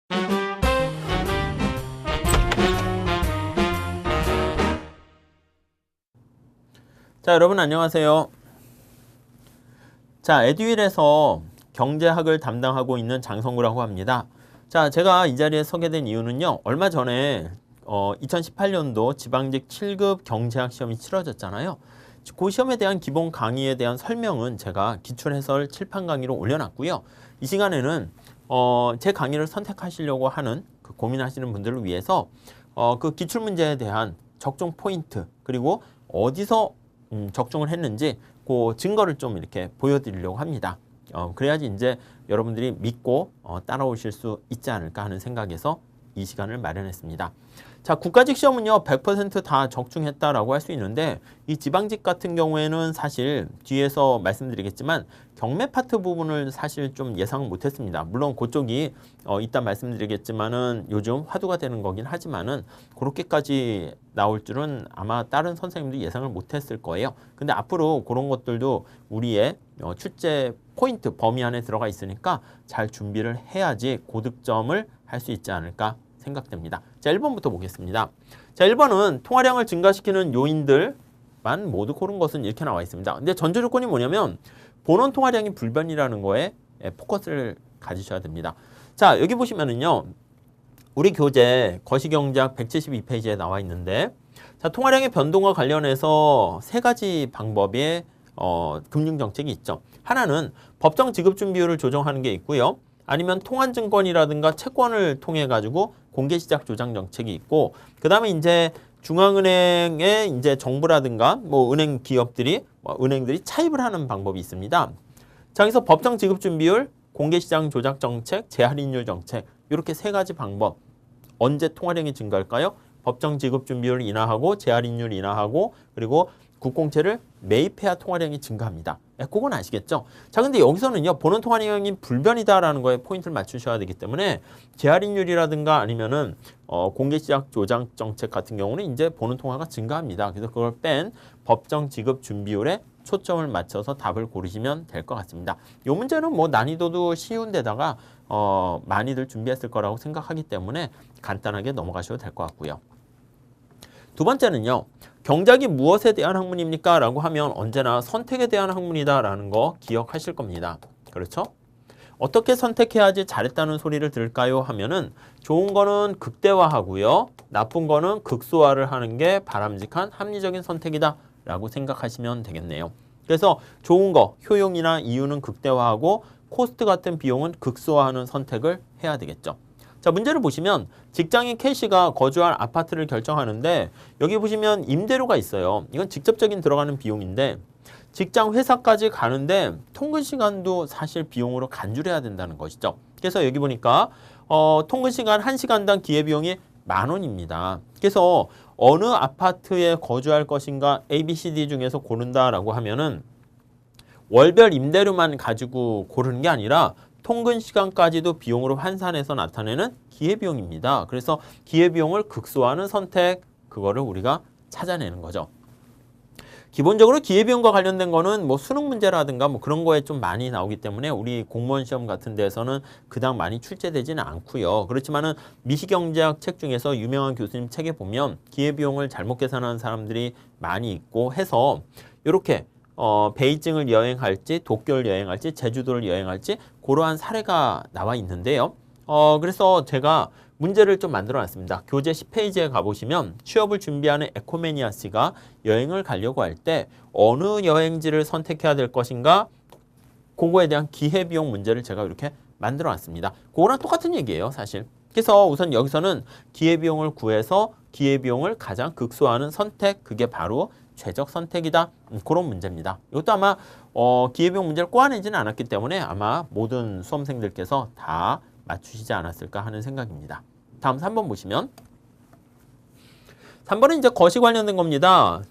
자, 여러분 안녕하세요. 자, 에듀윌에서 경제학을 담당하고 있는 장성구라고 합니다. 자, 제가 이 자리에 서게 된 이유는요. 얼마 전에 2018년도 지방직 7급 경제학 시험이 치러졌잖아요. 그 시험에 대한 기본 강의에 대한 설명은 제가 기출해설 칠판 강의로 올려놨고요. 이 시간에는 제 강의를 선택하시려고 하는 그 고민하시는 분들을 위해서 그 기출문제에 대한 적중 포인트 그리고 어디서 적중을 했는지 그 증거를 좀 이렇게 보여드리려고 합니다. 그래야지 이제 여러분들이 믿고 따라오실 수 있지 않을까 하는 생각에서 이 시간을 마련했습니다. 자, 국가직 시험은요 100% 다 적중했다라고 할 수 있는데 이 지방직 같은 경우에는 사실 뒤에서 말씀드리겠지만 경매 파트 부분을 사실 좀 예상 못했습니다. 물론 그쪽이 이따 말씀드리겠지만은 요즘 화두가 되는 거긴 하지만은 그렇게까지 나올 줄은 아마 다른 선생님도 예상을 못했을 거예요. 근데 앞으로 그런 것들도 우리의 출제 포인트 범위 안에 들어가 있으니까 잘 준비를 해야지 고득점을 할 수 있지 않을까 생각됩니다. 자, 1번부터 보겠습니다. 자, 1번은 통화량을 증가시키는 요인들만 모두 고른 것은 이렇게 나와 있습니다. 근데 전제 조건이 뭐냐면 본원 통화량이 불변이라는 거에 포커스를 가지셔야 됩니다. 자, 여기 보시면은요. 우리 교재 거시경제학 172페이지에 나와 있는데 자, 통화량의 변동과 관련해서 세 가지 방법의 금융정책이 있죠. 하나는 법정 지급준 비율을 조정하는 게 있고요. 아니면 통환증권이라든가 채권을 통해 가지고 공개시작 조장 정책이 있고, 그 다음에 이제 중앙은행의 이제 정부라든가 뭐 은행 기업들이 은행들이 차입을 하는 방법이 있습니다. 자, 여기서 법정 지급준 비율, 공개시장 조작 정책, 재할인율 정책 이렇게 세 가지 방법. 언제 통화량이 증가할까요? 법정 지급준 비율을 인하하고 재할인율 인하하고 그리고 국공채를 매입해야 통화량이 증가합니다. 그건 아시겠죠? 자, 근데 여기서는요, 본원 통화량이 불변이다라는 거에 포인트를 맞추셔야 되기 때문에 재할인율이라든가 아니면은 공개시작 조장 정책 같은 경우는 이제 본원 통화가 증가합니다. 그래서 그걸 뺀 법정 지급 준비율에 초점을 맞춰서 답을 고르시면 될 것 같습니다. 이 문제는 뭐 난이도도 쉬운 데다가 많이들 준비했을 거라고 생각하기 때문에 간단하게 넘어가셔도 될 것 같고요. 두 번째는요. 경작이 무엇에 대한 학문입니까? 라고 하면 언제나 선택에 대한 학문이다라는 거 기억하실 겁니다. 그렇죠? 어떻게 선택해야지 잘했다는 소리를 들을까요? 하면은 좋은 거는 극대화하고요. 나쁜 거는 극소화를 하는 게 바람직한 합리적인 선택이다 라고 생각하시면 되겠네요. 그래서 좋은 거, 효용이나 이유는 극대화하고 코스트 같은 비용은 극소화하는 선택을 해야 되겠죠. 자, 문제를 보시면 직장인 K씨가 거주할 아파트를 결정하는데 여기 보시면 임대료가 있어요. 이건 직접적인 들어가는 비용인데 직장 회사까지 가는데 통근 시간도 사실 비용으로 간주해야 된다는 것이죠. 그래서 여기 보니까 통근 시간 1시간당 기회비용이 10,000원입니다. 그래서 어느 아파트에 거주할 것인가 A, B, C, D 중에서 고른다라고 하면은 월별 임대료만 가지고 고르는 게 아니라 통근 시간까지도 비용으로 환산해서 나타내는 기회비용입니다. 그래서 기회비용을 극소화하는 선택, 그거를 우리가 찾아내는 거죠. 기본적으로 기회비용과 관련된 거는 뭐 수능 문제라든가 뭐 그런 거에 좀 많이 나오기 때문에 우리 공무원 시험 같은 데서는 그닥 많이 출제되지는 않고요. 그렇지만은 미시경제학 책 중에서 유명한 교수님 책에 보면 기회비용을 잘못 계산하는 사람들이 많이 있고 해서 이렇게 베이징을 여행할지 도쿄를 여행할지 제주도를 여행할지 그러한 사례가 나와 있는데요. 그래서 제가 문제를 좀 만들어 놨습니다. 교재 10페이지에 가보시면 취업을 준비하는 에코매니아 씨가 여행을 가려고 할 때 어느 여행지를 선택해야 될 것인가 그거에 대한 기회비용 문제를 제가 이렇게 만들어 놨습니다. 그거랑 똑같은 얘기예요, 사실. 그래서 우선 여기서는 기회비용을 구해서 기회비용을 가장 극소화하는 선택, 그게 바로 최적 선택이다. 그런 문제입니다. 이것도 아마 기회비용 문제를 꼬아내지는 않았기 때문에 아마 모든 수험생들께서 다 맞추시지 않았을까 하는 생각입니다. 다음 3번 보시면 3번은 이제 거시 관련된 겁니다.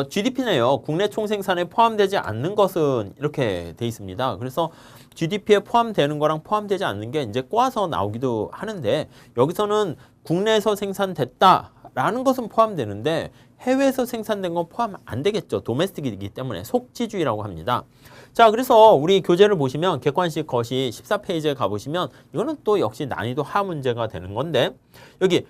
GDP네요. 국내 총생산에 포함되지 않는 것은 이렇게 돼 있습니다. 그래서 GDP에 포함되는 거랑 포함되지 않는 게 이제 꼬아서 나오기도 하는데 여기서는 국내에서 생산됐다 라는 것은 포함되는데 해외에서 생산된 건 포함 안 되겠죠. 도메스틱이기 때문에 속지주의라고 합니다. 자, 그래서 우리 교재를 보시면 객관식 거시 14페이지에 가보시면 이거는 또 역시 난이도 하 문제가 되는 건데 여기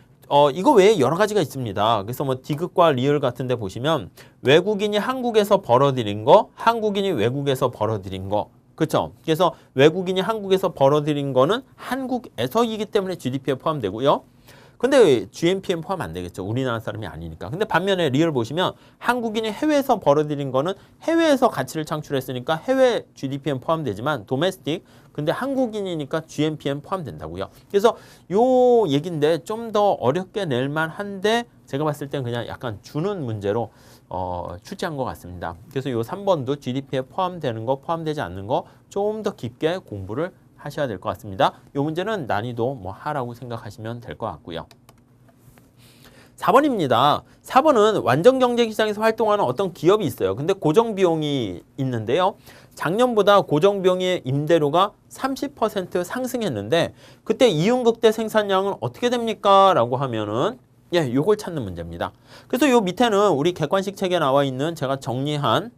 이거 외에 여러 가지가 있습니다. 그래서 뭐 디귿과 리을 같은 데 보시면 외국인이 한국에서 벌어들인 거, 한국인이 외국에서 벌어들인 거. 그렇죠? 그래서 외국인이 한국에서 벌어들인 거는 한국에서이기 때문에 GDP에 포함되고요. 근데 GNP에 포함 안 되겠죠. 우리나라 사람이 아니니까. 근데 반면에 리얼 보시면 한국인이 해외에서 벌어들인 거는 해외에서 가치를 창출했으니까 해외 GDP에 포함되지만 도메스틱 근데 한국인이니까 GNP에 포함된다고요. 그래서 요 얘긴데 좀 더 어렵게 낼 만한데 제가 봤을 땐 그냥 약간 주는 문제로 출제한 것 같습니다. 그래서 요 3번도 GDP에 포함되는 거, 포함되지 않는 거 좀 더 깊게 공부를 하셔야 될 것 같습니다. 이 문제는 난이도 뭐 하라고 생각하시면 될 것 같고요. 4번입니다. 4번은 완전 경쟁 시장에서 활동하는 어떤 기업이 있어요. 근데 고정 비용이 있는데요. 작년보다 고정 비용의 임대료가 30% 상승했는데 그때 이윤극대 생산량은 어떻게 됩니까? 라고 하면은 요걸 찾는 문제입니다. 그래서 요 밑에는 우리 객관식 책에 나와 있는 제가 정리한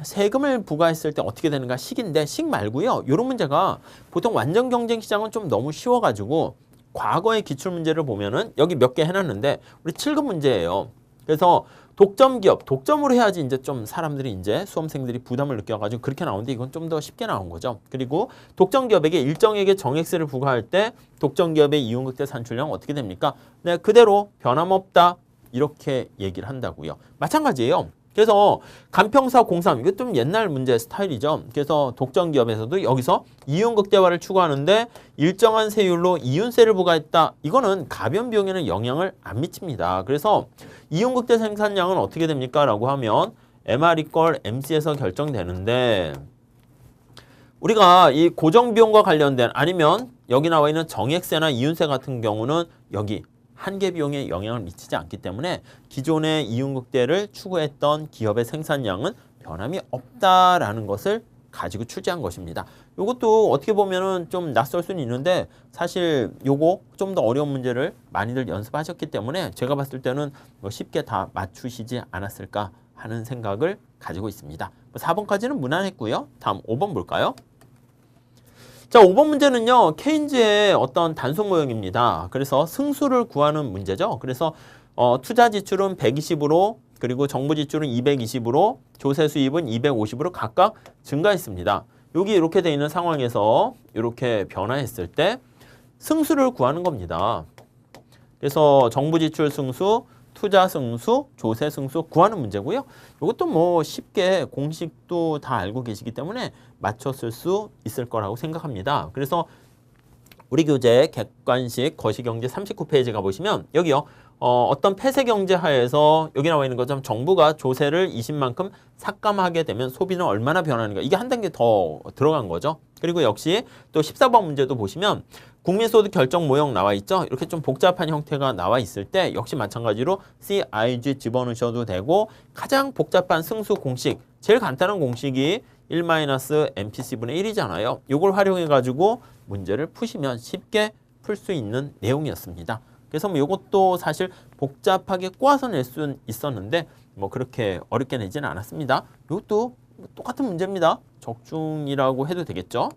세금을 부과했을 때 어떻게 되는가 식인데 식 말고요. 이런 문제가 보통 완전 경쟁 시장은 좀 너무 쉬워가지고 과거의 기출문제를 보면은 여기 몇 개 해놨는데 우리 7급 문제예요. 그래서 독점 기업, 독점으로 해야지 이제 좀 사람들이 이제 수험생들이 부담을 느껴가지고 그렇게 나오는데 이건 좀 더 쉽게 나온 거죠. 그리고 독점 기업에게 일정액의 정액세를 부과할 때 독점 기업의 이윤극대 산출량 어떻게 됩니까? 네, 그대로 변함없다 이렇게 얘기를 한다고요. 마찬가지예요. 그래서 간평사 03 이거 좀 옛날 문제 스타일이죠. 그래서 독점 기업에서도 여기서 이윤 극대화를 추구하는데 일정한 세율로 이윤세를 부과했다. 이거는 가변 비용에는 영향을 안 미칩니다. 그래서 이윤 극대 생산량은 어떻게 됩니까? 라고 하면 MR 이퀄 MC에서 결정되는데 우리가 이 고정 비용과 관련된 아니면 여기 나와 있는 정액세나 이윤세 같은 경우는 여기 한계 비용에 영향을 미치지 않기 때문에 기존의 이윤극대를 추구했던 기업의 생산량은 변함이 없다라는 것을 가지고 출제한 것입니다. 이것도 어떻게 보면은 좀 낯설 수는 있는데 사실 요거 좀 더 어려운 문제를 많이들 연습하셨기 때문에 제가 봤을 때는 뭐 쉽게 다 맞추시지 않았을까 하는 생각을 가지고 있습니다. 4번까지는 무난했고요. 다음 5번 볼까요? 자, 5번 문제는요. 케인즈의 어떤 단속 모형입니다. 그래서 승수를 구하는 문제죠. 그래서 투자 지출은 120으로 그리고 정부 지출은 220으로 조세 수입은 250으로 각각 증가했습니다. 여기 이렇게 돼 있는 상황에서 이렇게 변화했을 때 승수를 구하는 겁니다. 그래서 정부 지출 승수, 투자 승수, 조세 승수 구하는 문제고요. 이것도 뭐 쉽게 공식도 다 알고 계시기 때문에 맞췄을 수 있을 거라고 생각합니다. 그래서 우리 교재 객관식 거시경제 39페이지 가보시면 여기요. 어떤 폐쇄 경제 하에서 여기 나와 있는 것처럼 정부가 조세를 20만큼 삭감하게 되면 소비는 얼마나 변하는가. 이게 한 단계 더 들어간 거죠. 그리고 역시 또 14번 문제도 보시면 국민소득 결정 모형 나와 있죠. 이렇게 좀 복잡한 형태가 나와 있을 때 역시 마찬가지로 CIG 집어넣으셔도 되고 가장 복잡한 승수 공식, 제일 간단한 공식이 1-MPC분의 1이잖아요. 이걸 활용해가지고 문제를 푸시면 쉽게 풀 수 있는 내용이었습니다. 그래서 뭐 이것도 사실 복잡하게 꼬아서 낼 수 있었는데 뭐 그렇게 어렵게 내지는 않았습니다. 이것도 똑같은 문제입니다. 적중이라고 해도 되겠죠.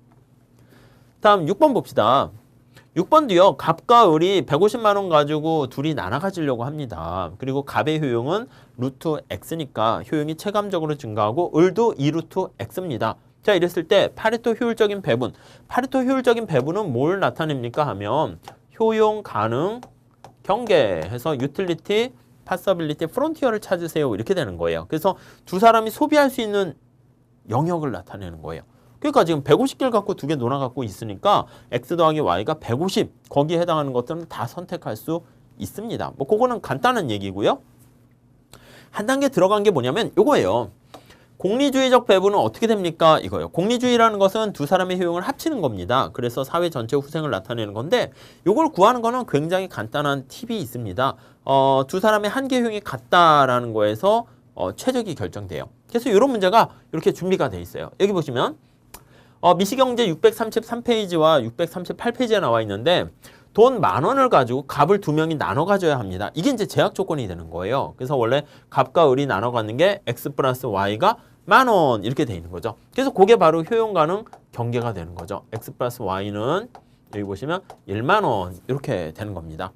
다음 6번 봅시다. 6번도요. 갑과 을이 150만 원 가지고 둘이 나눠 가지려고 합니다. 그리고 갑의 효용은 루트 x니까 효용이 체감적으로 증가하고 을도 2루트 x입니다. 자, 이랬을 때 파레토 효율적인 배분. 파레토 효율적인 배분은 뭘 나타냅니까 하면 효용, 가능, 경계해서 유틸리티, 파서빌리티, 프론티어를 찾으세요. 이렇게 되는 거예요. 그래서 두 사람이 소비할 수 있는 영역을 나타내는 거예요. 그러니까 지금 150개를 갖고 두 개 놀아갖고 있으니까 x 더하기 y가 150 거기에 해당하는 것들은 다 선택할 수 있습니다. 뭐 그거는 간단한 얘기고요. 한 단계 들어간 게 뭐냐면 이거예요. 공리주의적 배분은 어떻게 됩니까? 이거예요. 공리주의라는 것은 두 사람의 효용을 합치는 겁니다. 그래서 사회 전체 후생을 나타내는 건데 이걸 구하는 거는 굉장히 간단한 팁이 있습니다. 두 사람의 한계 효용이 같다라는 거에서 최적이 결정돼요. 그래서 이런 문제가 이렇게 준비가 돼 있어요. 여기 보시면 미시경제 633페이지와 638페이지에 나와 있는데 돈 10,000원을 가지고 값을 2명이 나눠 가져야 합니다. 이게 이제 제약 조건이 되는 거예요. 그래서 원래 값과 을이 나눠 갖는 게 x 플러스 y가 10,000원 이렇게 돼 있는 거죠. 그래서 그게 바로 효용 가능 경계가 되는 거죠. x 플러스 y는 여기 보시면 10,000원 이렇게 되는 겁니다.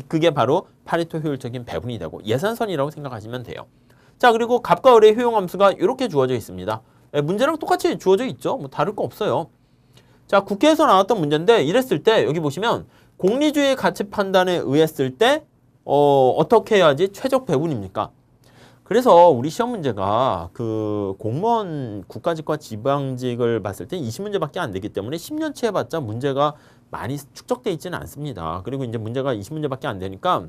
그게 바로 파레토 효율적인 배분이 되고 예산선이라고 생각하시면 돼요. 자, 그리고 값과 을의 효용함수가 이렇게 주어져 있습니다. 문제랑 똑같이 주어져 있죠. 뭐 다를 거 없어요. 자, 국회에서 나왔던 문제인데 이랬을 때 여기 보시면 공리주의 가치 판단에 의했을 때 어떻게 해야지 최적 배분입니까? 그래서 우리 시험 문제가 그 공무원 국가직과 지방직을 봤을 때 20문제밖에 안 되기 때문에 10년치 해봤자 문제가 많이 축적돼 있지는 않습니다. 그리고 이제 문제가 20문제밖에 안 되니까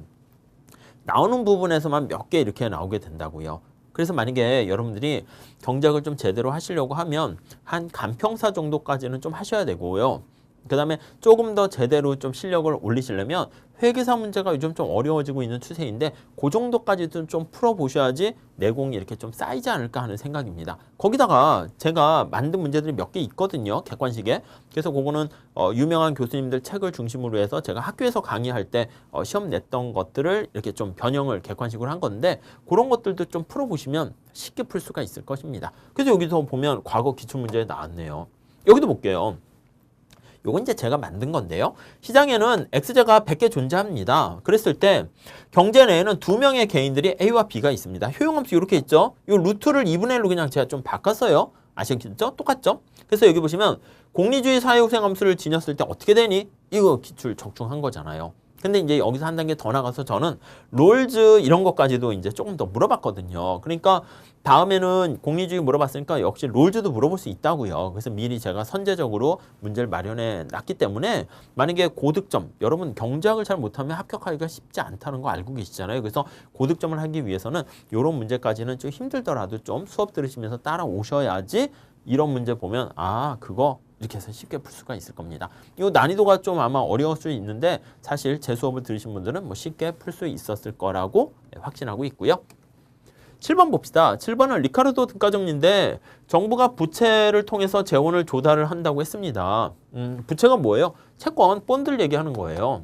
나오는 부분에서만 몇 개 이렇게 나오게 된다고요. 그래서 만약에 여러분들이 경작을 좀 제대로 하시려고 하면 한 간평사 정도까지는 좀 하셔야 되고요. 그 다음에 조금 더 제대로 좀 실력을 올리시려면 회계사 문제가 요즘 좀 어려워지고 있는 추세인데 그 정도까지도 좀 풀어보셔야지 내공이 이렇게 좀 쌓이지 않을까 하는 생각입니다. 거기다가 제가 만든 문제들이 몇 개 있거든요. 객관식에. 그래서 그거는 유명한 교수님들 책을 중심으로 해서 제가 학교에서 강의할 때 시험 냈던 것들을 이렇게 좀 변형을 객관식으로 한 건데 그런 것들도 좀 풀어보시면 쉽게 풀 수가 있을 것입니다. 그래서 여기서 보면 과거 기출문제에 나왔네요. 여기도 볼게요. 요건 이제 제가 만든 건데요. 시장에는 X제가 100개 존재합니다. 그랬을 때 경제 내에는 2명의 개인들이 A와 B가 있습니다. 효용함수 이렇게 있죠. 이 루트를 2분의 1로 그냥 제가 좀 바꿨어요. 아시겠죠? 똑같죠? 그래서 여기 보시면 공리주의 사회후생함수를 지녔을 때 어떻게 되니? 이거 기출 적중한 거잖아요. 근데 이제 여기서 한 단계 더 나가서 저는 롤즈 이런 것까지도 이제 조금 더 물어봤거든요. 그러니까 다음에는 공리주의 물어봤으니까 역시 롤즈도 물어볼 수 있다고요. 그래서 미리 제가 선제적으로 문제를 마련해 놨기 때문에 만약에 고득점, 여러분 경제학을 잘 못하면 합격하기가 쉽지 않다는 거 알고 계시잖아요. 그래서 고득점을 하기 위해서는 이런 문제까지는 좀 힘들더라도 좀 수업 들으시면서 따라오셔야지 이런 문제 보면 아 그거 이렇게 해서 쉽게 풀 수가 있을 겁니다. 이 난이도가 좀 아마 어려울 수 있는데 사실 제 수업을 들으신 분들은 뭐 쉽게 풀 수 있었을 거라고 확신하고 있고요. 7번 봅시다. 7번은 리카르도 등가정리인데 정부가 부채를 통해서 재원을 조달을 한다고 했습니다. 부채가 뭐예요? 채권, 본드를 얘기하는 거예요.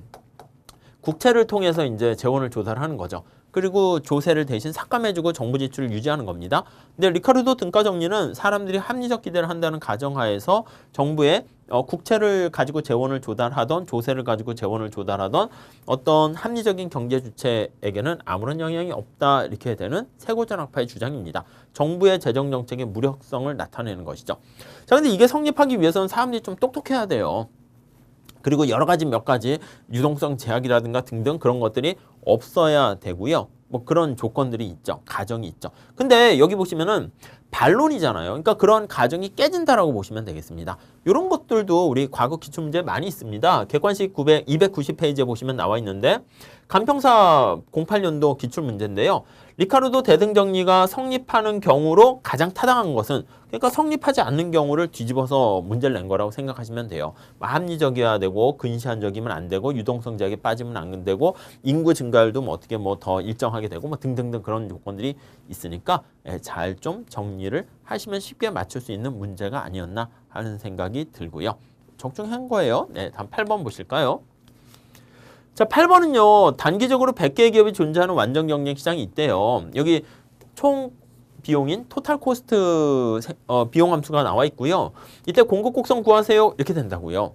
국채를 통해서 이제 재원을 조달하는 거죠. 그리고 조세를 대신 삭감해주고 정부 지출을 유지하는 겁니다. 근데 리카르도 등가정리는 사람들이 합리적 기대를 한다는 가정하에서 정부의 국채를 가지고 재원을 조달하던 조세를 가지고 재원을 조달하던 어떤 합리적인 경제 주체에게는 아무런 영향이 없다 이렇게 되는 세고전학파의 주장입니다. 정부의 재정 정책의 무력성을 나타내는 것이죠. 자, 근데 이게 성립하기 위해서는 사람들이 좀 똑똑해야 돼요. 그리고 여러 가지 몇 가지 유동성 제약이라든가 등등 그런 것들이 없어야 되고요. 뭐 그런 조건들이 있죠. 가정이 있죠. 근데 여기 보시면은 반론이잖아요. 그러니까 그런 가정이 깨진다라고 보시면 되겠습니다. 이런 것들도 우리 과거 기출문제 많이 있습니다. 객관식 290페이지에 보시면 나와 있는데 간평사 08년도 기출문제인데요. 리카르도 대등정리가 성립하는 경우로 가장 타당한 것은 그러니까 성립하지 않는 경우를 뒤집어서 문제를 낸 거라고 생각하시면 돼요. 합리적이어야 되고 근시안적이면 안 되고 유동성 제약에 빠지면 안 되고 인구 증가율도 뭐 어떻게 뭐 더 일정하게 되고 뭐 등등등 그런 조건들이 있으니까 잘 좀 정리를 하시면 쉽게 맞출 수 있는 문제가 아니었나 하는 생각이 들고요. 적중한 거예요. 네, 다음 8번 보실까요? 자, 8번은요. 단기적으로 100개의 기업이 존재하는 완전 경쟁 시장이 있대요. 여기 총 비용인 토탈 코스트 비용 함수가 나와 있고요. 이때 공급 곡선 구하세요. 이렇게 된다고요.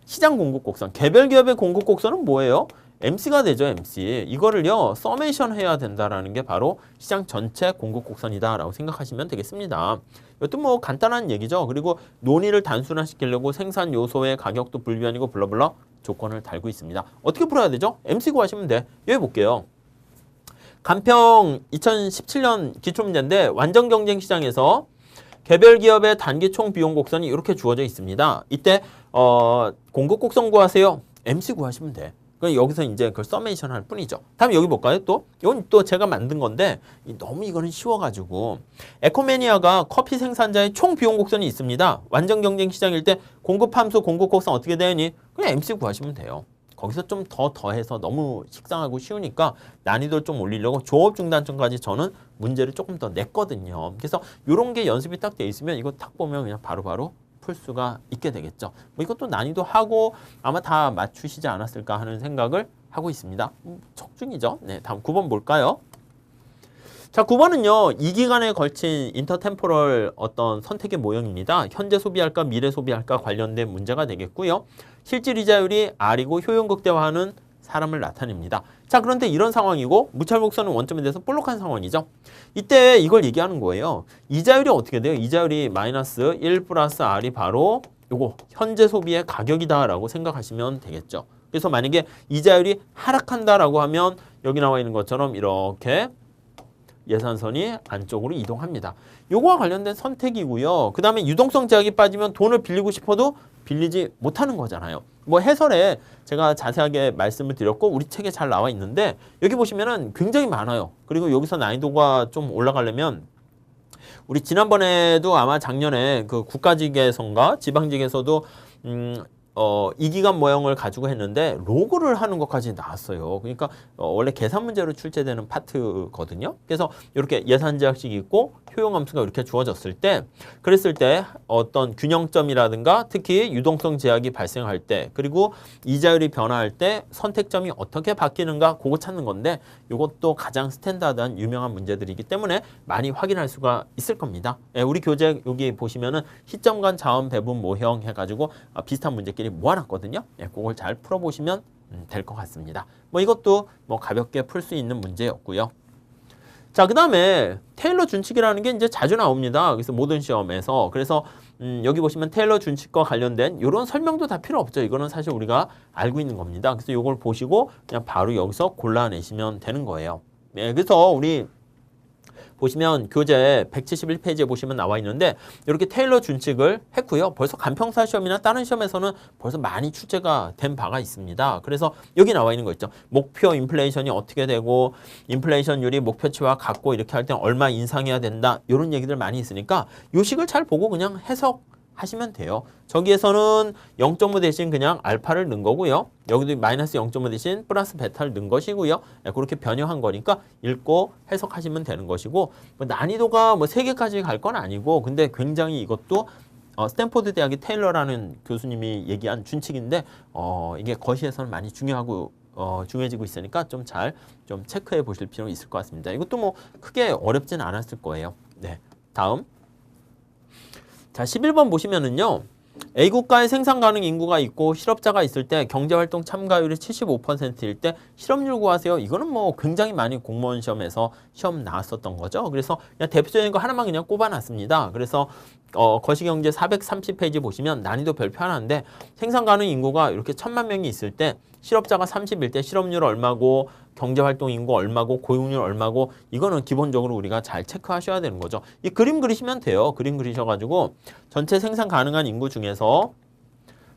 시장 공급 곡선. 개별 기업의 공급 곡선은 뭐예요? MC가 되죠, MC. 이거를요, 서메이션 해야 된다라는 게 바로 시장 전체 공급 곡선이다라고 생각하시면 되겠습니다. 이것도 뭐 간단한 얘기죠. 그리고 논의를 단순화시키려고 생산 요소의 가격도 불변이고 블러블러 조건을 달고 있습니다. 어떻게 풀어야 되죠? MC 구하시면 돼. 여기 볼게요. 간평 2017년 기출문제인데 완전 경쟁 시장에서 개별 기업의 단기 총 비용 곡선이 이렇게 주어져 있습니다. 이때 공급 곡선 구하세요. MC 구하시면 돼. 여기서 이제 그걸 서메이션 할 뿐이죠. 다음 여기 볼까요? 또 이건 또 제가 만든 건데 너무 이거는 쉬워가지고 에코매니아가 커피 생산자의 총 비용 곡선이 있습니다. 완전 경쟁 시장일 때 공급 함수 공급 곡선 어떻게 되니? 그냥 MC 구하시면 돼요. 거기서 좀 더해서 너무 식상하고 쉬우니까 난이도를 좀 올리려고 조업 중단점까지 저는 문제를 조금 더 냈거든요. 그래서 이런 게 연습이 딱 돼 있으면 이거 딱 보면 그냥 바로바로 풀 수가 있게 되겠죠. 뭐 이것도 난이도하고 아마 다 맞추시지 않았을까 하는 생각을 하고 있습니다. 적중이죠. 네, 다음 9번 볼까요? 자, 9번은요. 이 기간에 걸친 인터템포럴 어떤 선택의 모형입니다. 현재 소비할까 미래 소비할까 관련된 문제가 되겠고요. 실질 이자율이 R이고 효용 극대화하는 사람을 나타냅니다. 자, 그런데 이런 상황이고 무찰복선은 원점에 대해서 볼록한 상황이죠. 이때 이걸 얘기하는 거예요. 이자율이 어떻게 돼요? 이자율이 마이너스 1 플러스 R이 바로 요거 현재 소비의 가격이다라고 생각하시면 되겠죠. 그래서 만약에 이자율이 하락한다라고 하면 여기 나와 있는 것처럼 이렇게 예산선이 안쪽으로 이동합니다. 요거와 관련된 선택이고요. 그 다음에 유동성 제약이 빠지면 돈을 빌리고 싶어도 빌리지 못하는 거잖아요. 뭐 해설에 제가 자세하게 말씀을 드렸고 우리 책에 잘 나와 있는데 여기 보시면은 굉장히 많아요. 그리고 여기서 난이도가 좀 올라가려면 우리 지난번에도 아마 작년에 그 국가직에선가 지방직에서도 이 기간 모형을 가지고 했는데 로그를 하는 것까지 나왔어요. 그러니까 원래 계산 문제로 출제되는 파트거든요. 그래서 이렇게 예산 제약식이 있고 효용 함수가 이렇게 주어졌을 때 그랬을 때 어떤 균형점이라든가 특히 유동성 제약이 발생할 때 그리고 이자율이 변화할 때 선택점이 어떻게 바뀌는가 그거 찾는 건데 이것도 가장 스탠다드한 유명한 문제들이기 때문에 많이 확인할 수가 있을 겁니다. 우리 교재 여기 보시면은 시점 간 자원 배분 모형 해가지고 비슷한 문제끼리 모아놨거든요. 그걸 잘 풀어보시면 될 것 같습니다. 뭐 이것도 뭐 가볍게 풀 수 있는 문제였고요. 자, 그 다음에 테일러 준칙이라는 게 이제 자주 나옵니다. 그래서 모든 시험에서. 그래서 여기 보시면 테일러 준칙과 관련된 이런 설명도 다 필요 없죠. 이거는 사실 우리가 알고 있는 겁니다. 그래서 이걸 보시고 그냥 바로 여기서 골라내시면 되는 거예요. 네, 그래서 우리 보시면 교재 171페이지에 보시면 나와 있는데 이렇게 테일러 준칙을 했고요. 벌써 간평사 시험이나 다른 시험에서는 벌써 많이 출제가 된 바가 있습니다. 그래서 여기 나와 있는 거 있죠. 목표 인플레이션이 어떻게 되고 인플레이션율이 목표치와 같고 이렇게 할 때는 얼마 인상해야 된다. 이런 얘기들 많이 있으니까 이 식을 잘 보고 그냥 해석하시면 돼요. 저기에서는 0.5 대신 그냥 알파를 넣은 거고요. 여기도 마이너스 0.5 대신 플러스 베타를 넣은 것이고요. 그렇게 변형한 거니까 읽고 해석하시면 되는 것이고 뭐 난이도가 뭐 3개까지 갈 건 아니고 근데 굉장히 이것도 스탠포드 대학의 테일러라는 교수님이 얘기한 준칙인데 이게 거시에서는 많이 중요해지고 있으니까 좀 잘 좀 체크해 보실 필요가 있을 것 같습니다. 이것도 뭐 크게 어렵지는 않았을 거예요. 네, 다음. 자, 11번 보시면은요. A국가의 생산 가능 인구가 있고 실업자가 있을 때 경제활동 참가율이 75%일 때 실업률 구하세요. 이거는 뭐 굉장히 많이 공무원 시험에서 시험 나왔었던 거죠. 그래서 그냥 대표적인 거 하나만 그냥 꼽아놨습니다. 그래서 거시경제 430페이지 보시면 난이도 별표 하나인데 생산 가능 인구가 이렇게 1000만 명이 있을 때 실업자가 30일 때 실업률 얼마고 경제활동 인구 얼마고 고용률 얼마고 이거는 기본적으로 우리가 잘 체크하셔야 되는 거죠. 이 그림 그리시면 돼요. 그림 그리셔가지고 전체 생산 가능한 인구 중에서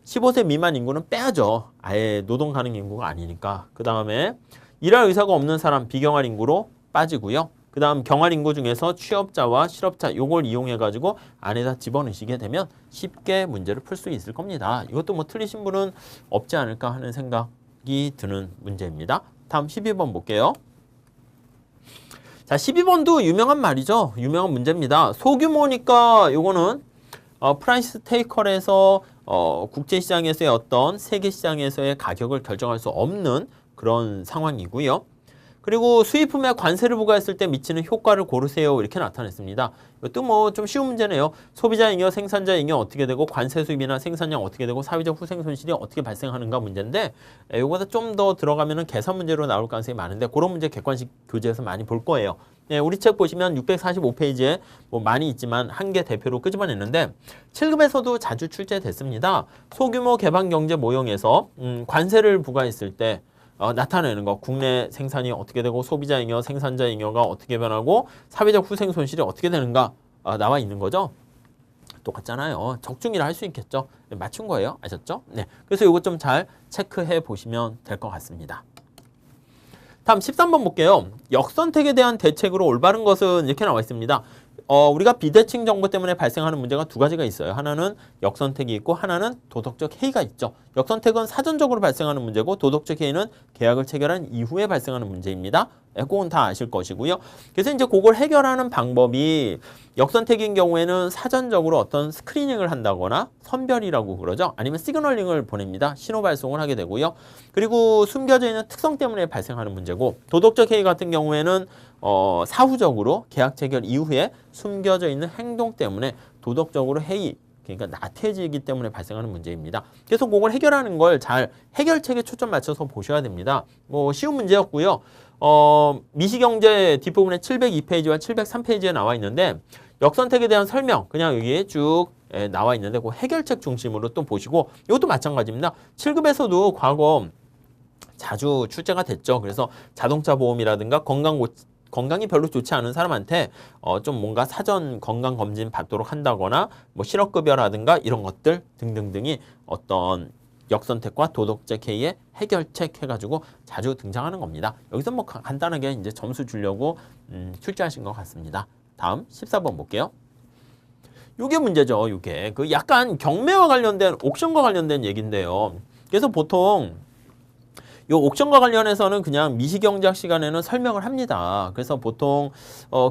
15세 미만 인구는 빼야죠. 아예 노동 가능 인구가 아니니까. 그 다음에 일할 의사가 없는 사람 비경활 인구로 빠지고요. 그 다음 경활 인구 중에서 취업자와 실업자 요걸 이용해가지고 안에다 집어넣으시게 되면 쉽게 문제를 풀 수 있을 겁니다. 이것도 뭐 틀리신 분은 없지 않을까 하는 생각이 드는 문제입니다. 다음 12번 볼게요. 자, 12번도 유명한 말이죠. 유명한 문제입니다. 소규모니까 요거는 프라이스 테이커에서 국제시장에서의 어떤 세계시장에서의 가격을 결정할 수 없는 그런 상황이고요. 그리고 수입품에 관세를 부과했을 때 미치는 효과를 고르세요. 이렇게 나타냈습니다. 이것도 뭐 좀 쉬운 문제네요. 소비자 잉여, 생산자 잉여 어떻게 되고 관세 수입이나 생산량 어떻게 되고 사회적 후생 손실이 어떻게 발생하는가 문제인데 이거보다 좀 더 들어가면은 계산 문제로 나올 가능성이 많은데 그런 문제 객관식 교재에서 많이 볼 거예요. 네, 우리 책 보시면 645페이지에 뭐 많이 있지만 한 개 대표로 끄집어냈는데 7급에서도 자주 출제됐습니다. 소규모 개방 경제 모형에서 관세를 부과했을 때 나타내는 거. 국내 생산이 어떻게 되고 소비자 잉여, 생산자 잉여가 어떻게 변하고 사회적 후생 손실이 어떻게 되는가 나와 있는 거죠. 똑같잖아요. 적중이라 할 수 있겠죠. 맞춘 거예요. 아셨죠? 네. 그래서 이거 좀 잘 체크해 보시면 될 것 같습니다. 다음 13번 볼게요. 역선택에 대한 대책으로 올바른 것은 이렇게 나와 있습니다. 우리가 비대칭 정보 때문에 발생하는 문제가 두 가지가 있어요. 하나는 역선택이 있고 하나는 도덕적 해이가 있죠. 역선택은 사전적으로 발생하는 문제고 도덕적 해이는 계약을 체결한 이후에 발생하는 문제입니다. 예, 그건 다 아실 것이고요. 그래서 이제 그걸 해결하는 방법이 역선택인 경우에는 사전적으로 어떤 스크리닝을 한다거나 선별이라고 그러죠. 아니면 시그널링을 보냅니다. 신호 발송을 하게 되고요. 그리고 숨겨져 있는 특성 때문에 발생하는 문제고 도덕적 해이 같은 경우에는 사후적으로 계약 체결 이후에 숨겨져 있는 행동 때문에 도덕적으로 해이 그러니까 나태해지기 때문에 발생하는 문제입니다. 그래서 그걸 해결하는 걸 잘 해결책에 초점 맞춰서 보셔야 됩니다. 뭐 쉬운 문제였고요. 미시경제 뒷부분에 702페이지와 703페이지에 나와 있는데 역선택에 대한 설명 그냥 여기에 쭉 나와 있는데 그 해결책 중심으로 또 보시고 이것도 마찬가지입니다. 7급에서도 과거 자주 출제가 됐죠. 그래서 자동차 보험이라든가 건강이 별로 좋지 않은 사람한테 좀 뭔가 사전 건강 검진 받도록 한다거나 뭐 실업급여라든가 이런 것들 등등등이 어떤 역선택과 도덕적 해이의 해결책 해가지고 자주 등장하는 겁니다. 여기서 뭐 간단하게 이제 점수 주려고 출제하신 것 같습니다. 다음 14번 볼게요. 요게 문제죠. 요게 그 약간 경매와 관련된 옥션과 관련된 얘기인데요. 그래서 보통 이 옥션과 관련해서는 그냥 미시경제학 시간에는 설명을 합니다. 그래서 보통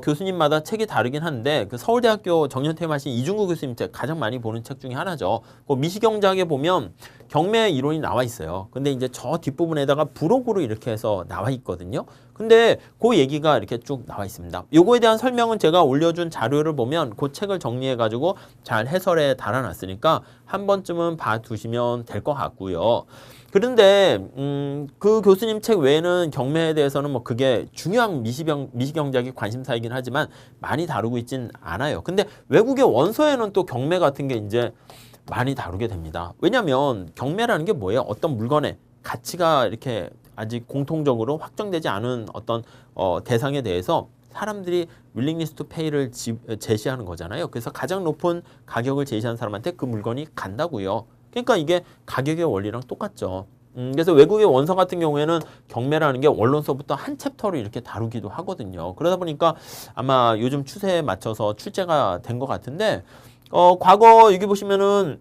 교수님마다 책이 다르긴 한데 그 서울대학교 정년퇴임하신 이중구 교수님 책 가장 많이 보는 책 중에 하나죠. 그 미시경제학에 보면 경매 이론이 나와 있어요. 근데 이제 저 뒷부분에다가 부록으로 이렇게 해서 나와 있거든요. 근데 그 얘기가 이렇게 쭉 나와 있습니다. 요거에 대한 설명은 제가 올려준 자료를 보면 그 책을 정리해가지고 잘 해설에 달아놨으니까 한 번쯤은 봐두시면 될 것 같고요. 그런데 그 교수님 책 외에는 경매에 대해서는 뭐 그게 중요한 미시경제학의 관심사이긴 하지만 많이 다루고 있진 않아요. 근데 외국의 원서에는 또 경매 같은 게 이제 많이 다루게 됩니다. 왜냐하면 경매라는 게 뭐예요? 어떤 물건의 가치가 이렇게 아직 공통적으로 확정되지 않은 어떤 대상에 대해서 사람들이 윌링리스 투 페이를 제시하는 거잖아요. 그래서 가장 높은 가격을 제시한 사람한테 그 물건이 간다고요. 그러니까 이게 가격의 원리랑 똑같죠. 그래서 외국의 원서 같은 경우에는 경매라는 게 원론서부터 한 챕터로 이렇게 다루기도 하거든요. 그러다 보니까 아마 요즘 추세에 맞춰서 출제가 된 것 같은데 과거 여기 보시면은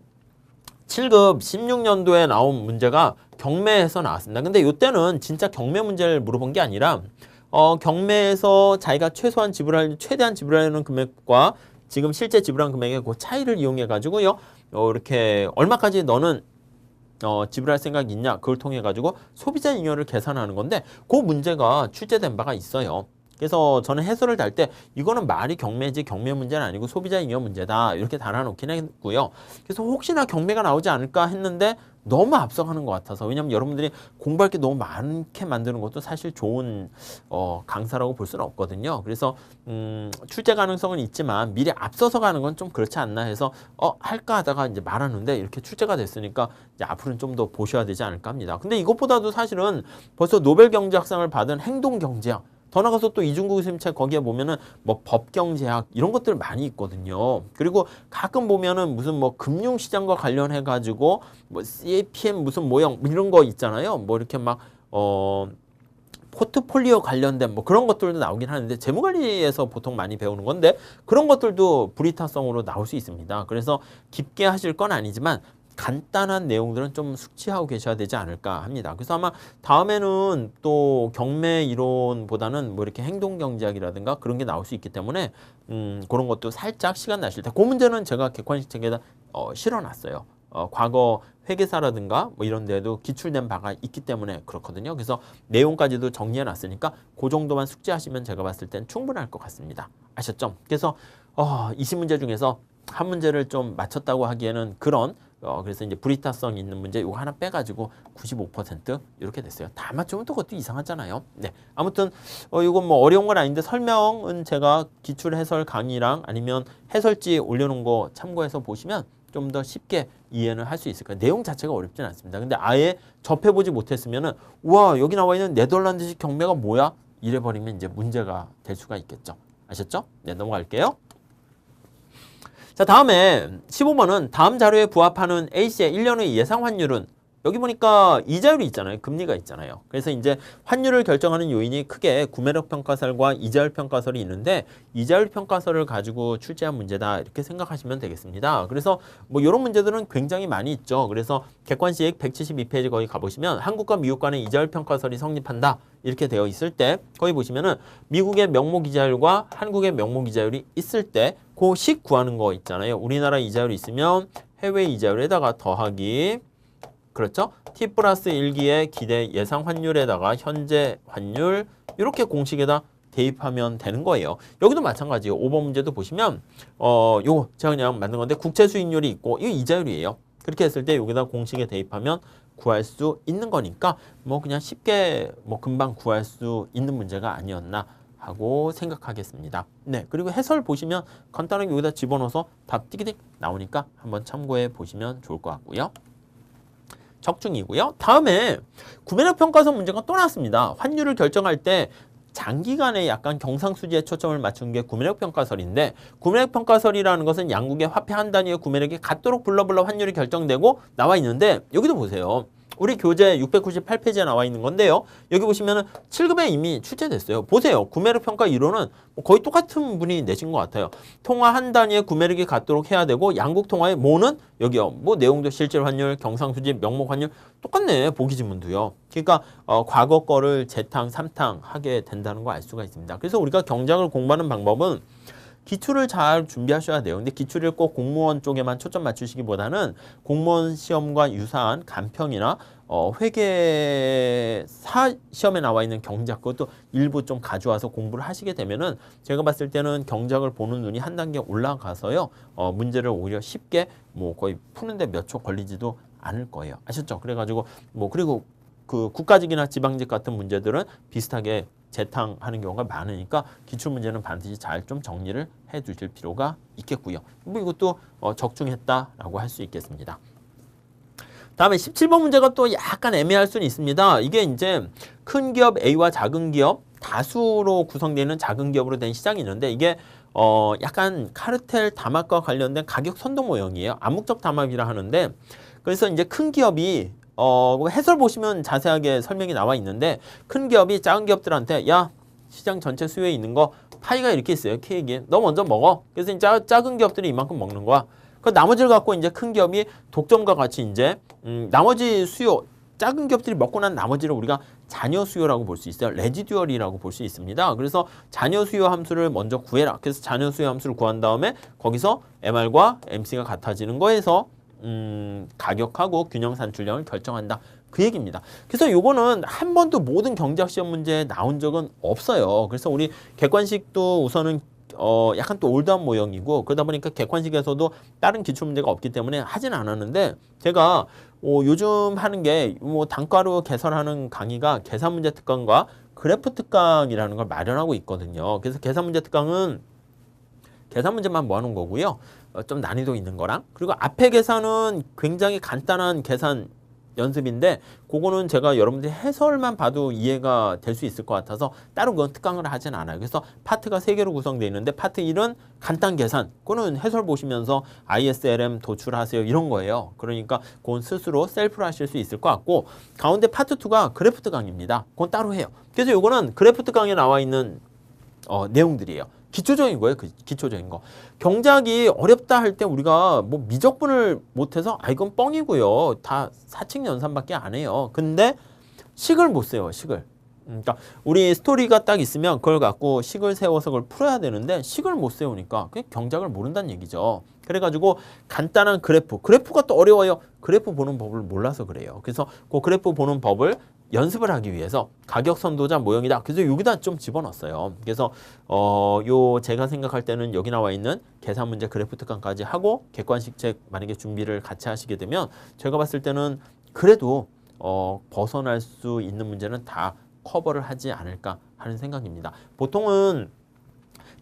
7급 16년도에 나온 문제가 경매에서 나왔습니다. 근데 이때는 진짜 경매 문제를 물어본 게 아니라 경매에서 자기가 최대한 지불하려는 금액과 지금 실제 지불한 금액의 그 차이를 이용해 가지고요. 이렇게 얼마까지 너는 지불할 생각이 있냐 그걸 통해 가지고 소비자 잉여를 계산하는 건데 그 문제가 출제된 바가 있어요. 그래서 저는 해설을 달 때 이거는 말이 경매지 경매 문제는 아니고 소비자 잉여 문제다 이렇게 달아놓긴 했고요. 그래서 혹시나 경매가 나오지 않을까 했는데 너무 앞서가는 것 같아서 왜냐하면 여러분들이 공부할 게 너무 많게 만드는 것도 사실 좋은 강사라고 볼 수는 없거든요. 그래서 출제 가능성은 있지만 미리 앞서서 가는 건 좀 그렇지 않나 해서 할까 하다가 이제 말하는데 이렇게 출제가 됐으니까 이제 앞으로는 좀 더 보셔야 되지 않을까 합니다. 근데 이것보다도 사실은 벌써 노벨 경제학상을 받은 행동 경제학 더 나가서 또 이중구 교수님 책 거기에 보면은 뭐 법경제학 이런 것들 많이 있거든요. 그리고 가끔 보면은 무슨 뭐 금융시장과 관련해 가지고 뭐 CAPM 무슨 모형 이런 거 있잖아요. 뭐 이렇게 막 포트폴리오 관련된 뭐 그런 것들도 나오긴 하는데 재무관리에서 보통 많이 배우는 건데 그런 것들도 불이타성으로 나올 수 있습니다. 그래서 깊게 하실 건 아니지만 간단한 내용들은 좀 숙지하고 계셔야 되지 않을까 합니다. 그래서 아마 다음에는 또 경매 이론보다는 뭐 이렇게 행동경제학이라든가 그런 게 나올 수 있기 때문에 그런 것도 살짝 시간 나실 때 그 문제는 제가 객관식 책에다 실어놨어요. 과거 회계사라든가 뭐 이런 데도 기출된 바가 있기 때문에 그렇거든요. 그래서 내용까지도 정리해 놨으니까 그 정도만 숙지하시면 제가 봤을 땐 충분할 것 같습니다. 아셨죠? 그래서 20문제 중에서 한 문제를 좀 맞췄다고 하기에는 그런 그래서 이제 불이타성 있는 문제 이거 하나 빼가지고 95% 이렇게 됐어요. 다 맞추면 또 그것도 이상하잖아요. 네, 아무튼 이건 뭐 어려운 건 아닌데 설명은 제가 기출 해설 강의랑 아니면 해설지 올려놓은 거 참고해서 보시면 좀 더 쉽게 이해는 할 수 있을 거예요. 내용 자체가 어렵진 않습니다. 근데 아예 접해보지 못했으면은 우와 여기 나와 있는 네덜란드식 경매가 뭐야? 이래버리면 이제 문제가 될 수가 있겠죠. 아셨죠? 네, 넘어갈게요. 자, 다음에 15번은 다음 자료에 부합하는 A씨의 1년 후 예상 환율은 여기 보니까 이자율이 있잖아요. 금리가 있잖아요. 그래서 이제 환율을 결정하는 요인이 크게 구매력 평가설과 이자율 평가설이 있는데 이자율 평가설을 가지고 출제한 문제다 이렇게 생각하시면 되겠습니다. 그래서 뭐 이런 문제들은 굉장히 많이 있죠. 그래서 객관식 172페이지 거기 가보시면 한국과 미국 간의 이자율 평가설이 성립한다 이렇게 되어 있을 때 거기 보시면은 미국의 명목 이자율과 한국의 명목 이자율이 있을 때 그 식 구하는 거 있잖아요. 우리나라 이자율이 있으면 해외 이자율에다가 더하기 그렇죠? T 플러스 1기의 기대 예상 환율에다가 현재 환율 이렇게 공식에다 대입하면 되는 거예요. 여기도 마찬가지예요. 5번 문제도 보시면 요거 제가 그냥 만든 건데 국채 수익률이 있고 이거 이자율이에요. 그렇게 했을 때 여기다 공식에 대입하면 구할 수 있는 거니까 뭐 그냥 쉽게 뭐 금방 구할 수 있는 문제가 아니었나 하고 생각하겠습니다. 네, 그리고 해설 보시면 간단하게 여기다 집어넣어서 답 띠기딕 나오니까 한번 참고해 보시면 좋을 것 같고요. 적중이고요. 다음에 구매력 평가서 문제가 또 나왔습니다. 환율을 결정할 때 장기간에 약간 경상수지에 초점을 맞춘 게 구매력 평가설인데 구매력 평가설이라는 것은 양국의 화폐 한 단위의 구매력이 같도록 불러불러 환율이 결정되고 나와 있는데 여기도 보세요. 우리 교재 698페이지에 나와 있는 건데요. 여기 보시면은 7급에 이미 출제됐어요. 보세요. 구매력 평가 이론은 거의 똑같은 분이 내신 것 같아요. 통화 한 단위의 구매력이 같도록 해야 되고 양국 통화의 뭐는 여기요. 뭐 내용도 실질 환율, 경상수지, 명목 환율 똑같네. 보기 지문도요. 그러니까 과거 거를 재탕, 삼탕 하게 된다는 거 알 수가 있습니다. 그래서 우리가 경제학을 공부하는 방법은 기출을 잘 준비하셔야 돼요. 근데 기출을 꼭 공무원 쪽에만 초점 맞추시기보다는 공무원 시험과 유사한 간평이나 회계사 시험에 나와 있는 경제학 그것도 일부 좀 가져와서 공부를 하시게 되면은 제가 봤을 때는 경제학을 보는 눈이 한 단계 올라가서요. 문제를 오히려 쉽게 뭐 거의 푸는데 몇 초 걸리지도 않을 거예요. 아셨죠? 그래가지고 뭐 그리고 그 국가직이나 지방직 같은 문제들은 비슷하게 재탕하는 경우가 많으니까 기출문제는 반드시 잘 좀 정리를 해 두실 필요가 있겠고요. 뭐 이것도 적중했다라고 할 수 있겠습니다. 다음에 17번 문제가 또 약간 애매할 수는 있습니다. 이게 이제 큰 기업 A와 작은 기업 다수로 구성되는 작은 기업으로 된 시장이 있는데 이게 약간 카르텔 담합과 관련된 가격 선도 모형이에요. 암묵적 담합이라 하는데 그래서 이제 큰 기업이 해설 보시면 자세하게 설명이 나와 있는데 큰 기업이 작은 기업들한테 야 시장 전체 수요에 있는 거 파이가 이렇게 있어요. 케이크에 너 먼저 먹어. 그래서 이제 작은 기업들이 이만큼 먹는 거야. 그 나머지를 갖고 이제 큰 기업이 독점과 같이 이제 나머지 수요 작은 기업들이 먹고 난 나머지를 우리가 잔여 수요라고 볼 수 있어요. 레지듀얼이라고 볼 수 있습니다. 그래서 잔여 수요 함수를 먼저 구해라. 그래서 잔여 수요 함수를 구한 다음에 거기서 MR과 MC가 같아지는 거에서 가격하고 균형 산출량을 결정한다. 그 얘기입니다. 그래서 요거는 한 번도 모든 경제학 시험 문제에 나온 적은 없어요. 그래서 우리 객관식도 우선은 약간 또 올드한 모형이고 그러다 보니까 객관식에서도 다른 기출 문제가 없기 때문에 하진 않았는데 제가 요즘 하는 게 뭐 단가로 개설하는 강의가 계산 문제 특강과 그래프 특강이라는 걸 마련하고 있거든요. 그래서 계산 문제 특강은 계산 문제만 모아놓은 거고요. 좀 난이도 있는 거랑 그리고 앞에 계산은 굉장히 간단한 계산 연습인데 그거는 제가 여러분들이 해설만 봐도 이해가 될 수 있을 것 같아서 따로 그건 특강을 하진 않아요. 그래서 파트가 3개로 구성되어 있는데 파트 1은 간단 계산 그거는 해설 보시면서 ISLM 도출하세요 이런 거예요. 그러니까 그건 스스로 셀프로 하실 수 있을 것 같고 가운데 파트 2가 그래프 특강입니다. 그건 따로 해요. 그래서 이거는 그래프 특강에 나와 있는 내용들이에요. 기초적인 거예요. 그 기초적인 거. 경제학이 어렵다 할 때 우리가 뭐 미적분을 못해서 이건 뻥이고요. 다 사칙 연산밖에 안 해요. 근데 식을 못 세요. 식을. 그러니까 우리 스토리가 딱 있으면 그걸 갖고 식을 세워서 그걸 풀어야 되는데 식을 못 세우니까 그게 경제학을 모른다는 얘기죠. 그래가지고 간단한 그래프가 또 어려워요. 그래프 보는 법을 몰라서 그래요. 그래서 그 그래프 보는 법을 연습을 하기 위해서 가격 선도자 모형이다. 그래서 여기다 좀 집어넣었어요. 그래서 요 제가 생각할 때는 여기 나와 있는 계산 문제 그래프 특강까지 하고 객관식 책 만약에 준비를 같이 하시게 되면 제가 봤을 때는 그래도 벗어날 수 있는 문제는 다 커버를 하지 않을까 하는 생각입니다. 보통은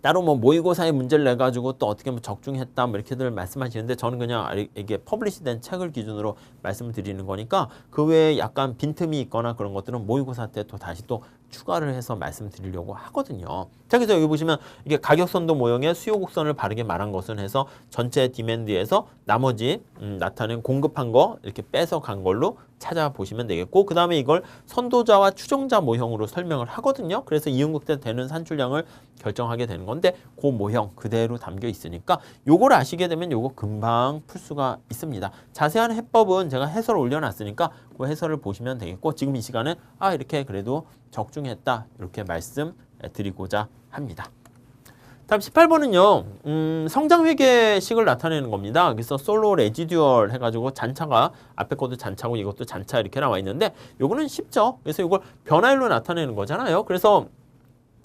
따로 뭐 모의고사의 문제를 내가지고 또 어떻게 뭐 적중했다 뭐 이렇게들 말씀하시는데 저는 그냥 이게 퍼블리시된 책을 기준으로 말씀을 드리는 거니까 그 외에 약간 빈틈이 있거나 그런 것들은 모의고사 때 또 다시 또 추가를 해서 말씀드리려고 하거든요. 자, 그래서 여기 보시면 이게 가격선도 모형의 수요 곡선을 바르게 말한 것은 해서 전체 디맨드에서 나머지 나타낸 공급한 거 이렇게 빼서 간 걸로 찾아보시면 되겠고 그 다음에 이걸 선도자와 추종자 모형으로 설명을 하거든요. 그래서 이응국 때 되는 산출량을 결정하게 되는 건데 그 모형 그대로 담겨 있으니까 요걸 아시게 되면 요거 금방 풀 수가 있습니다. 자세한 해법은 제가 해설을 올려놨으니까 그 해설을 보시면 되겠고 지금 이 시간에 이렇게 그래도 적중했다 이렇게 말씀드리고자 합니다. 다음 18번은요. 성장회계식을 나타내는 겁니다. 그래서 솔로 레지듀얼 해가지고 잔차가 앞에 것도 잔차고 이것도 잔차 이렇게 나와 있는데 요거는 쉽죠. 그래서 이걸 변화율로 나타내는 거잖아요. 그래서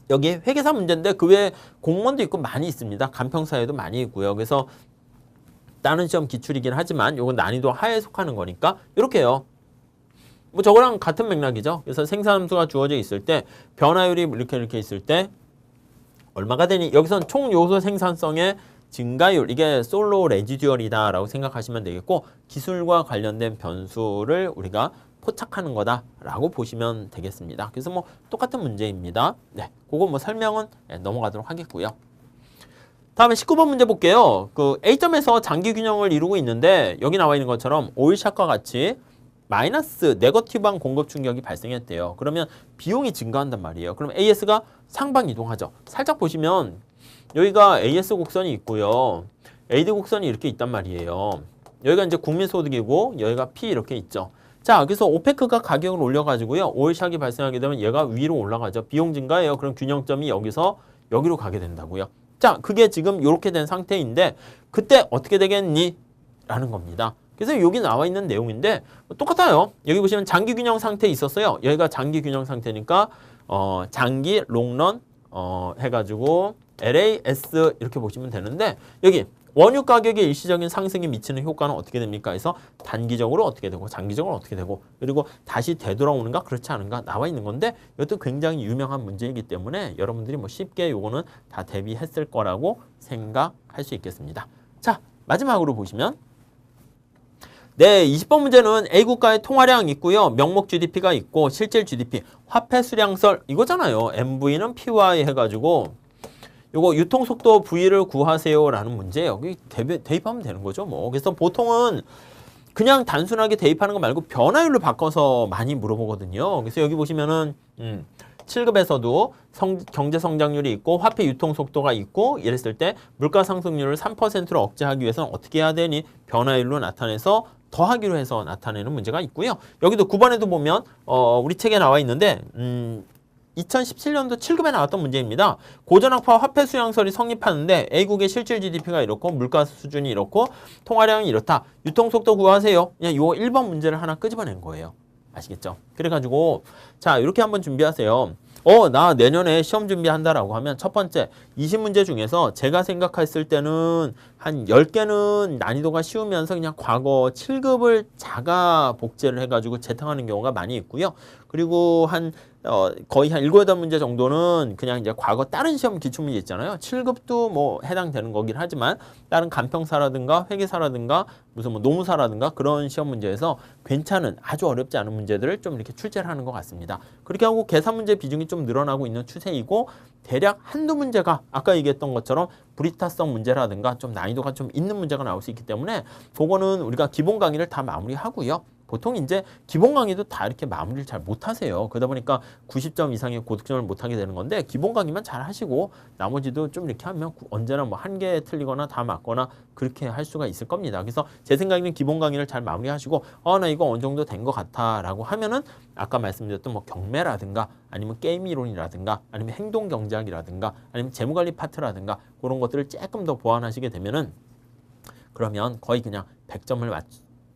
여기 회계사 문제인데 그 외에 공무원도 있고 많이 있습니다. 간평사에도 많이 있고요. 그래서 다른 시험 기출이긴 하지만 요건 난이도 하에 속하는 거니까 이렇게요. 뭐 저거랑 같은 맥락이죠. 그래서 생산함수가 주어져 있을 때 변화율이 이렇게 있을 때 얼마가 되니? 여기선 총 요소 생산성의 증가율 이게 솔로 레지듀얼이다 라고 생각하시면 되겠고 기술과 관련된 변수를 우리가 포착하는 거다라고 보시면 되겠습니다. 그래서 뭐 똑같은 문제입니다. 네, 그거 뭐 설명은 넘어가도록 하겠고요. 다음에 19번 문제 볼게요. 그 A점에서 장기 균형을 이루고 있는데 여기 나와 있는 것처럼 오일샷과 같이 마이너스 네거티브한 공급 충격이 발생했대요. 그러면 비용이 증가한단 말이에요. 그럼 AS가 상방 이동하죠. 살짝 보시면 여기가 AS 곡선이 있고요. AD 곡선이 이렇게 있단 말이에요. 여기가 이제 국민소득이고 여기가 P 이렇게 있죠. 자, 그래서 오페크가 가격을 올려가지고요. 오일샷이 발생하게 되면 얘가 위로 올라가죠. 비용 증가예요. 그럼 균형점이 여기서 여기로 가게 된다고요. 자, 그게 지금 이렇게 된 상태인데 그때 어떻게 되겠니? 라는 겁니다. 그래서 여기 나와 있는 내용인데 똑같아요. 여기 보시면 장기 균형 상태에 있었어요. 여기가 장기 균형 상태니까 장기 롱런 해가지고 LAS 이렇게 보시면 되는데 여기 원유 가격의 일시적인 상승이 미치는 효과는 어떻게 됩니까? 그래서 단기적으로 어떻게 되고 장기적으로 어떻게 되고 그리고 다시 되돌아오는가 그렇지 않은가 나와 있는 건데 이것도 굉장히 유명한 문제이기 때문에 여러분들이 뭐 쉽게 요거는 다 대비했을 거라고 생각할 수 있겠습니다. 자, 마지막으로 보시면 네, 20번 문제는 A국가의 통화량 있고요. 명목 GDP가 있고 실질 GDP, 화폐 수량설 이거잖아요. MV는 PY 해가지고 요거 유통속도 V를 구하세요라는 문제예요. 여기 대입하면 되는 거죠. 뭐 그래서 보통은 그냥 단순하게 대입하는 거 말고 변화율로 바꿔서 많이 물어보거든요. 그래서 여기 보시면은 7급에서도 경제 성장률이 있고 화폐 유통 속도가 있고 이랬을 때 물가 상승률을 3%로 억제하기 위해서는 어떻게 해야 되니? 변화율로 나타내서 더하기로 해서 나타내는 문제가 있고요. 여기도 9번에도 보면 우리 책에 나와 있는데 2017년도 7급에 나왔던 문제입니다. 고전학파 화폐 수량설이 성립하는데 A국의 실질 GDP가 이렇고 물가 수준이 이렇고 통화량이 이렇다. 유통속도 구하세요. 그냥 요 1번 문제를 하나 끄집어낸 거예요. 아시겠죠? 그래가지고 자 이렇게 한번 준비하세요. 나 내년에 시험 준비한다라고 하면 첫 번째 20문제 중에서 제가 생각했을 때는 한 10개는 난이도가 쉬우면서 그냥 과거 7급을 자가 복제를 해가지고 재탕하는 경우가 많이 있고요. 그리고 거의 한 7, 8문제 정도는 그냥 이제 과거 다른 시험 기출문제 있잖아요. 7급도 뭐 해당되는 거긴 하지만 다른 간평사라든가 회계사라든가 무슨 뭐 노무사라든가 그런 시험 문제에서 괜찮은 아주 어렵지 않은 문제들을 좀 이렇게 출제를 하는 것 같습니다. 그렇게 하고 계산 문제 비중이 좀 늘어나고 있는 추세이고 대략 한두 문제가 아까 얘기했던 것처럼 브리타성 문제라든가 좀 난이도가 좀 있는 문제가 나올 수 있기 때문에 그거는 우리가 기본 강의를 다 마무리하고요. 보통 이제 기본 강의도 다 이렇게 마무리를 잘 못하세요. 그러다 보니까 90점 이상의 고득점을 못하게 되는 건데 기본 강의만 잘 하시고 나머지도 좀 이렇게 하면 언제나 뭐 한 개 틀리거나 다 맞거나 그렇게 할 수가 있을 겁니다. 그래서 제 생각에는 기본 강의를 잘 마무리하시고 나 이거 어느 정도 된 것 같아 라고 하면은 아까 말씀드렸던 뭐 경매라든가 아니면 게임 이론이라든가 아니면 행동 경제학이라든가 아니면 재무관리 파트라든가 그런 것들을 조금 더 보완하시게 되면은 그러면 거의 그냥 100점을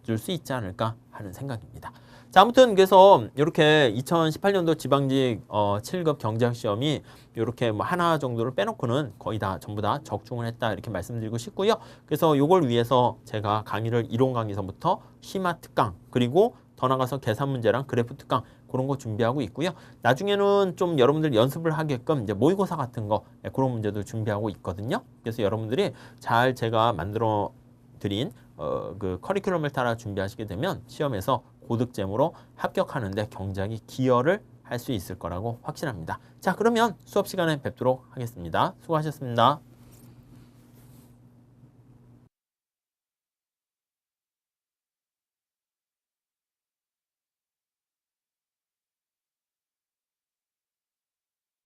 줄 수 있지 않을까 하는 생각입니다. 자, 아무튼 그래서 이렇게 2018년도 지방직 7급 경제학 시험이 이렇게 뭐 하나 정도를 빼놓고는 거의 다 전부 다 적중을 했다 이렇게 말씀드리고 싶고요. 그래서 이걸 위해서 제가 강의를 이론 강의서부터 심화 특강 그리고 더 나가서 계산 문제랑 그래프 특강 그런 거 준비하고 있고요. 나중에는 좀 여러분들 연습을 하게끔 이제 모의고사 같은 거 그런 문제도 준비하고 있거든요. 그래서 여러분들이 잘 제가 만들어 드린 그 커리큘럼을 따라 준비하시게 되면 시험에서 고득점으로 합격하는데 굉장히 기여를 할 수 있을 거라고 확신합니다. 자, 그러면 수업 시간에 뵙도록 하겠습니다. 수고하셨습니다.